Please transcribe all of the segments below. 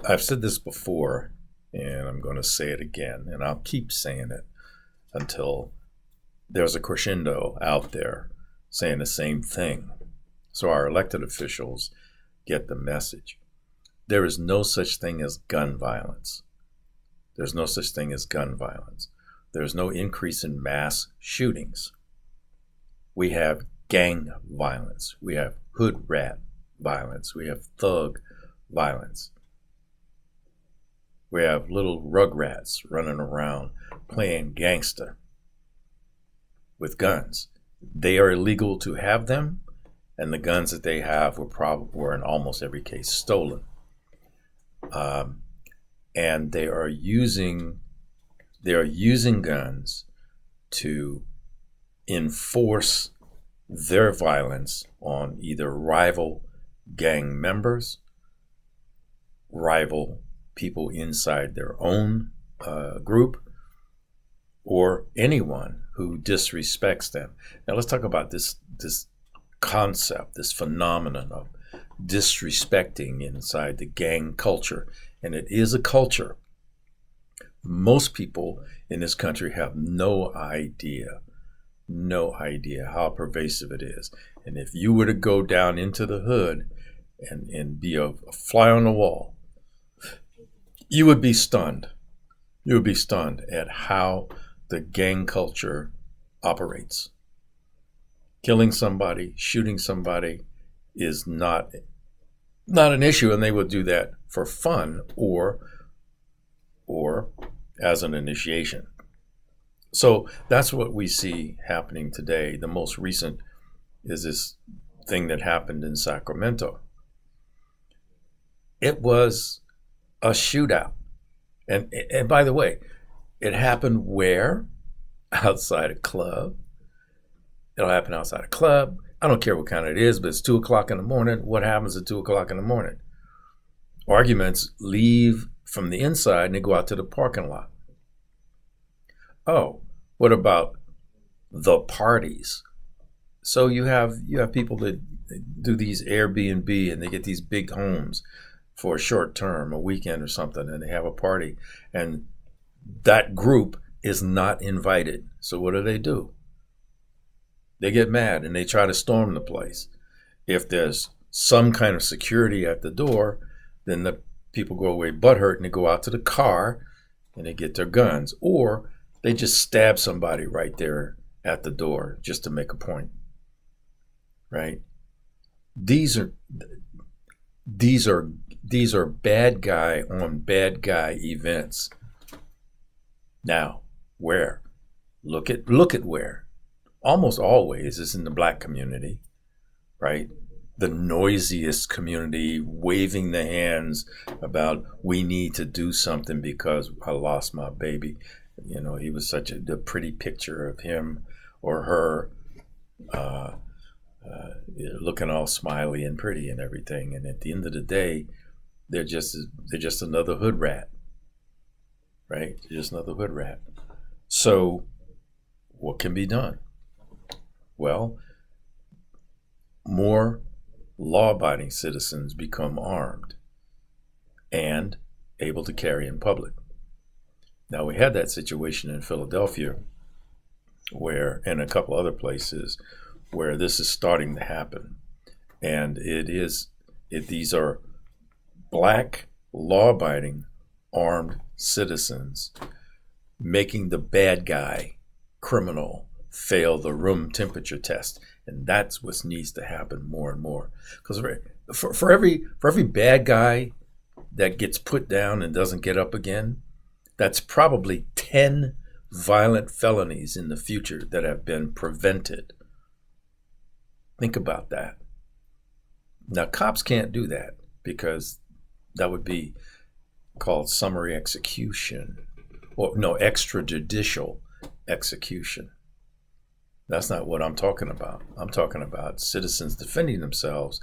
I've said this before, and I'm going to say it again, and I'll keep saying it until there's a crescendo out there saying the same thing. So our elected officials get the message. There is no such thing as gun violence. There's no such thing as gun violence. There's no increase in mass shootings. We have gang violence. We have hood rat violence. We have thug violence. We have little rugrats running around playing gangster with guns. They are illegal to have them, and the guns that they have were in almost every case stolen. And they are using guns to enforce their violence on either rival gang members, rival people inside their own group, or anyone who disrespects them. Now let's talk about this concept, this phenomenon of disrespecting inside the gang culture. And it is a culture. Most people in this country have no idea how pervasive it is. And if you were to go down into the hood and be a fly on the wall, you would be stunned. You would be stunned at how the gang culture operates. Killing somebody, shooting somebody is not an issue, and they would do that for fun or as an initiation. So that's what we see happening today. The most recent is this thing that happened in Sacramento. It was a shootout. And by the way, it happened where? Outside a club. It'll happen outside a club. I don't care what kind it is, but it's 2 o'clock in the morning. What happens at 2 o'clock in the morning? Arguments leave from the inside and they go out to the parking lot. Oh, what about the parties? So you have people that do these Airbnb and they get these big homes for a short term, a weekend or something, and they have a party. And that group is not invited. So what do? They get mad and they try to storm the place. If there's some kind of security at the door, then the people go away butthurt and they go out to the car and they get their guns. Or they just stab somebody right there at the door just to make a point. Right? These are bad guy on bad guy events. Now, where? Look at where. Almost always is in the black community, right? The noisiest community, waving the hands about we need to do something because I lost my baby. You know, he was such a pretty picture of him or her, looking all smiley and pretty and everything. And at the end of the day, they're just another hood rat, right? They're just another hood rat. So what can be done? Well, more law-abiding citizens become armed and able to carry in public. Now, we had that situation in Philadelphia and a couple other places where this is starting to happen. And these are black, law-abiding, armed citizens making the bad guy, criminal, fail the room temperature test. And that's what needs to happen more and more. Because for every bad guy that gets put down and doesn't get up again, that's probably 10 violent felonies in the future that have been prevented. Think about that. Now, cops can't do that because that would be called summary execution. Or no, extrajudicial execution. That's not what I'm talking about. I'm talking about citizens defending themselves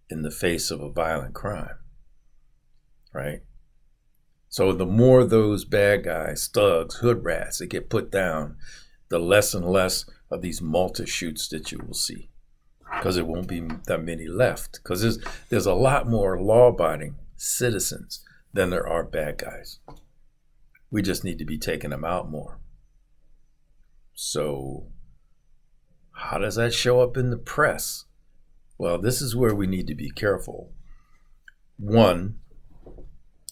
in the face of a violent crime, right? So the more those bad guys, thugs, hood rats that get put down, the less and less of these multi-shoots that you will see, because there won't be that many left, because there's a lot more law-abiding citizens than there are bad guys. We just need to be taking them out more. So how does that show up in the press? Well, this is where we need to be careful. One,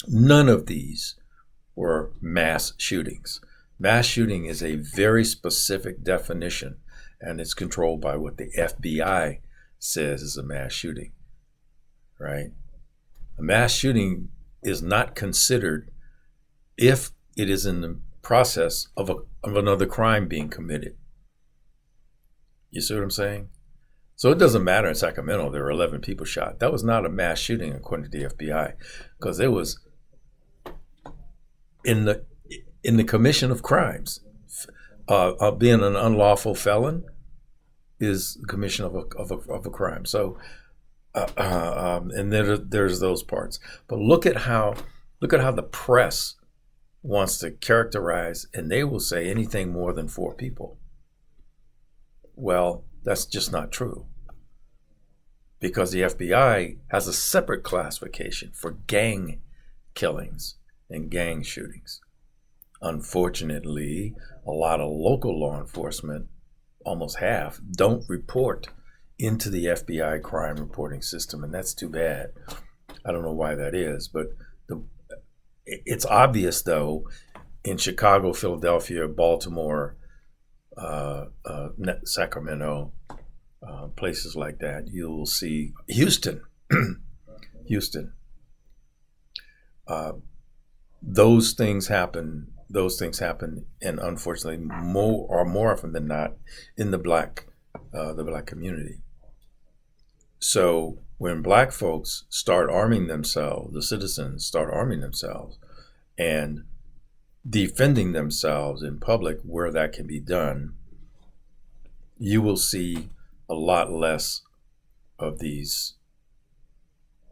none of these were mass shootings. Mass shooting is a very specific definition, and it's controlled by what the FBI says is a mass shooting, right? A mass shooting is not considered if it is in the process of another crime being committed. You see what I'm saying? So it doesn't matter in Sacramento, there were 11 people shot. That was not a mass shooting according to the FBI, because it was in the commission of crimes. Being an unlawful felon is the commission of a crime. So, and there's those parts. But look at how the press wants to characterize, and they will say anything more than 4 people. Well, that's just not true, because the FBI has a separate classification for gang killings and gang shootings. Unfortunately, a lot of local law enforcement, almost half, don't report into the FBI crime reporting system, and that's too bad. I don't know why that is, but it's obvious, though, in Chicago, Philadelphia, Baltimore, Sacramento, places like that. You'll see Houston. Those things happen, and unfortunately, more often than not, in the black community. So when black folks start arming themselves, the citizens start arming themselves and defending themselves in public where that can be done, you will see a lot less of these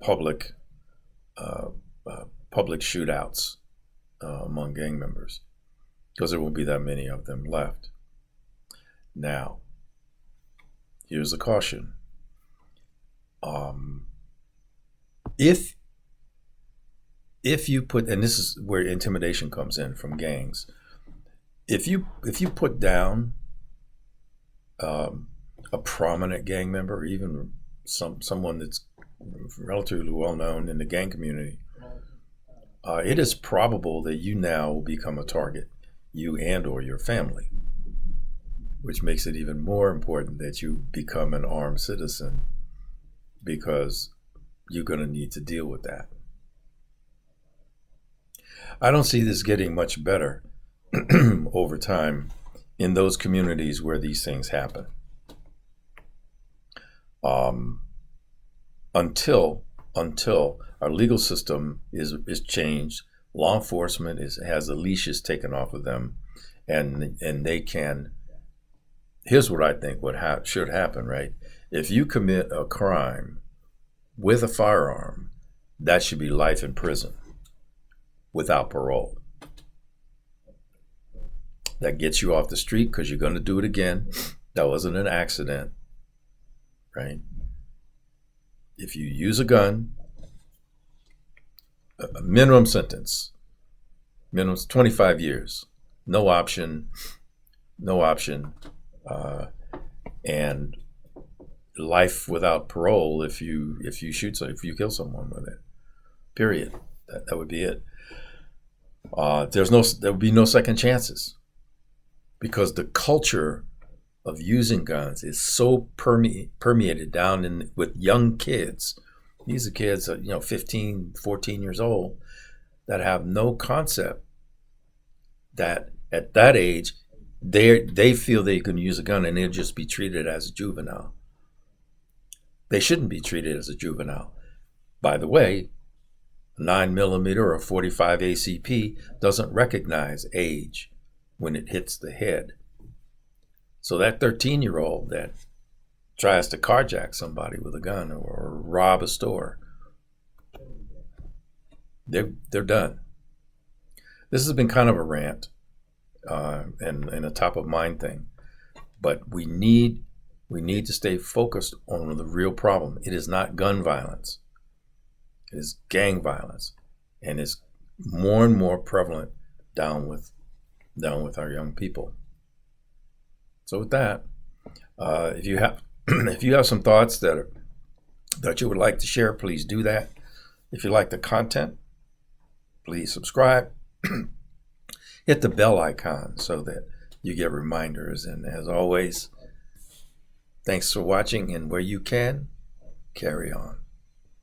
public shootouts among gang members, because there won't be that many of them left. Now, here's the caution. If you put, and this is where intimidation comes in from gangs, if you put down a prominent gang member, or even someone that's relatively well known in the gang community, it is probable that you now will become a target, you and or your family, which makes it even more important that you become an armed citizen, because you're going to need to deal with that. I don't see this getting much better over time in those communities where these things happen. Until our legal system is changed, law enforcement has the leashes taken off of them, and they can. Here's what I think should happen, right? If you commit a crime with a firearm, that should be life in prison without parole. That gets you off the street because you're going to do it again. That wasn't an accident, right? If you use a gun, a minimum sentence, minimum 25 years, no option, and life without parole if you kill someone with it. Period. That would be it. There would be no second chances, because the culture of using guns is so permeated down with young kids. These are kids, 15, 14 years old, that have no concept that at that age they feel they can use a gun and they'll just be treated as a juvenile. They shouldn't be treated as a juvenile. By the way, 9mm or 45 ACP doesn't recognize age when it hits the head. So that 13-year-old that tries to carjack somebody with a gun or rob a store, they're done. This has been kind of a rant and a top of mind thing, but we need to stay focused on the real problem. It is not gun violence. It is gang violence. and it's more and more prevalent down with our young people. So with that, if you have if you have some thoughts that you would like to share, please do that. If you like the content, please subscribe. Hit the bell icon so that you get reminders. And as always, thanks for watching, and where you can, carry on.